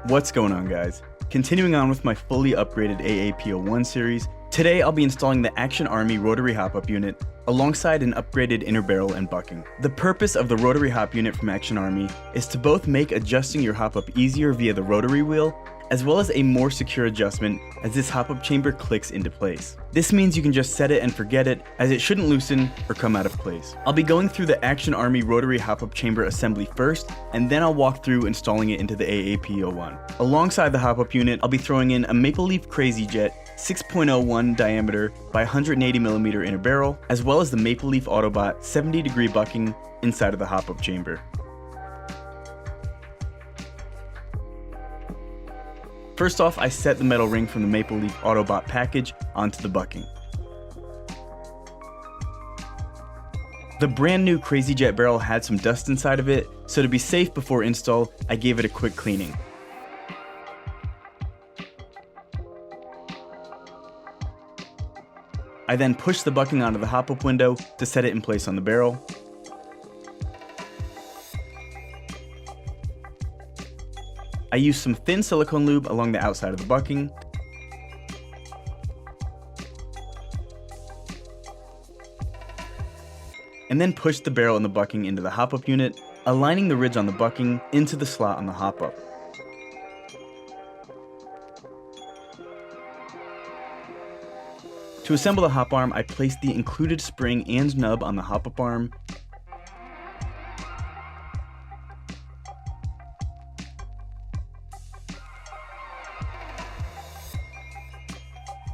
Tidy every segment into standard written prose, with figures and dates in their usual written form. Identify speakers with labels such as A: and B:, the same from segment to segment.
A: What's going on, guys? Continuing on with my fully upgraded AAP-01 series, today I'll be installing the Action Army Rotary Hop-Up unit alongside an upgraded inner barrel and bucking. The purpose of the Rotary Hop unit from Action Army is to both make adjusting your hop-up easier via the rotary wheel, as well as a more secure adjustment as this hop-up chamber clicks into place. This means you can just set it and forget it, as it shouldn't loosen or come out of place. I'll be going through the Action Army Rotary Hop-Up chamber assembly first, and then I'll walk through installing it into the AAP-01. Alongside the hop-up unit, I'll be throwing in a Maple Leaf Crazy Jet 6.01 diameter by 180mm inner barrel, as well as the Maple Leaf Autobot 70-degree bucking inside of the hop-up chamber. First off, I set the metal ring from the Maple Leaf Autobot package onto the bucking. The brand new Crazy Jet barrel had some dust inside of it, so to be safe before install, I gave it a quick cleaning. I then pushed the bucking onto the hop-up window to set it in place on the barrel. I used some thin silicone lube along the outside of the bucking. And then pushed the barrel and the bucking into the hop-up unit, aligning the ridge on the bucking into the slot on the hop-up. To assemble the hop arm, I placed the included spring and nub on the hop-up arm,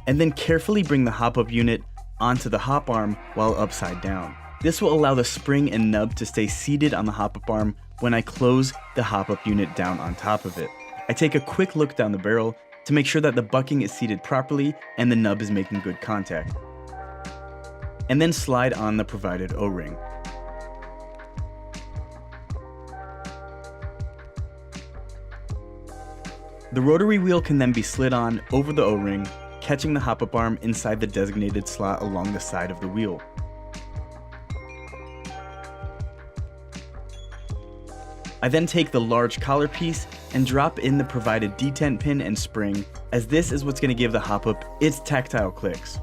A: and then carefully bring the hop-up unit onto the hop arm while upside down. This will allow the spring and nub to stay seated on the hop-up arm when I close the hop-up unit down on top of it. I take a quick look down the barrel to make sure that the bucking is seated properly and the nub is making good contact, and then slide on the provided O-ring. The rotary wheel can then be slid on over the O-ring, catching the hop-up arm inside the designated slot along the side of the wheel. I then take the large collar piece and drop in the provided detent pin and spring, as this is what's going to give the hop-up its tactile clicks.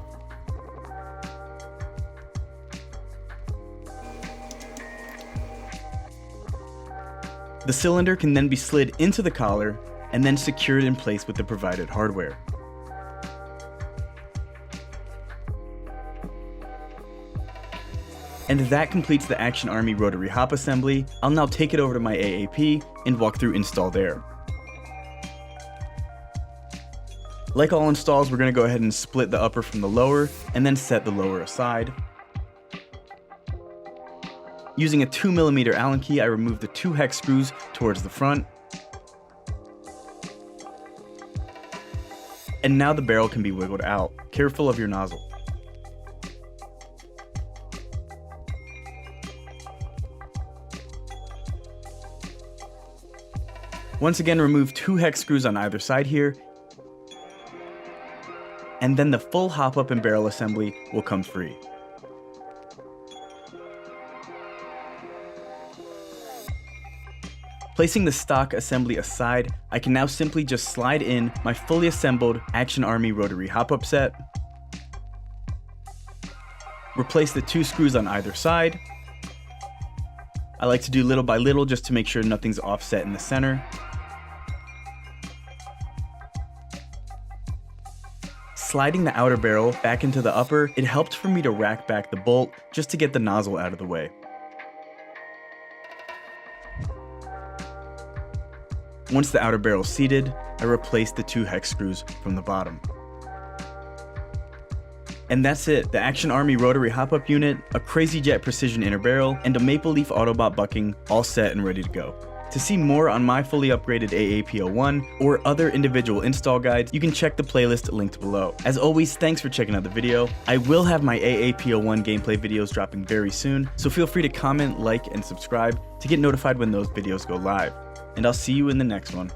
A: The cylinder can then be slid into the collar and then secured in place with the provided hardware. And that completes the Action Army Rotary Hop assembly. I'll now take it over to my AAP and walk through install there. Like all installs, we're going to go ahead and split the upper from the lower and then set the lower aside. Using a 2mm Allen key, I removed the 2 hex screws towards the front. And now the barrel can be wiggled out. Careful of your nozzle. Once again, remove 2 hex screws on either side here, and then the full hop-up and barrel assembly will come free. Placing the stock assembly aside, I can now simply just slide in my fully assembled Action Army Rotary Hop-Up set, replace the 2 screws on either side. I like to do little by little just to make sure nothing's offset in the center. Sliding the outer barrel back into the upper, it helped for me to rack back the bolt just to get the nozzle out of the way. Once the outer barrel is seated, I replaced the 2 hex screws from the bottom. And that's it, the Action Army Rotary Hop-Up unit, a Crazy Jet Precision inner barrel, and a Maple Leaf Autobot bucking all set and ready to go. To see more on my fully upgraded AAP-01 or other individual install guides, you can check the playlist linked below. As always, thanks for checking out the video. I will have my AAP-01 gameplay videos dropping very soon, so feel free to comment, like, and subscribe to get notified when those videos go live. And I'll see you in the next one.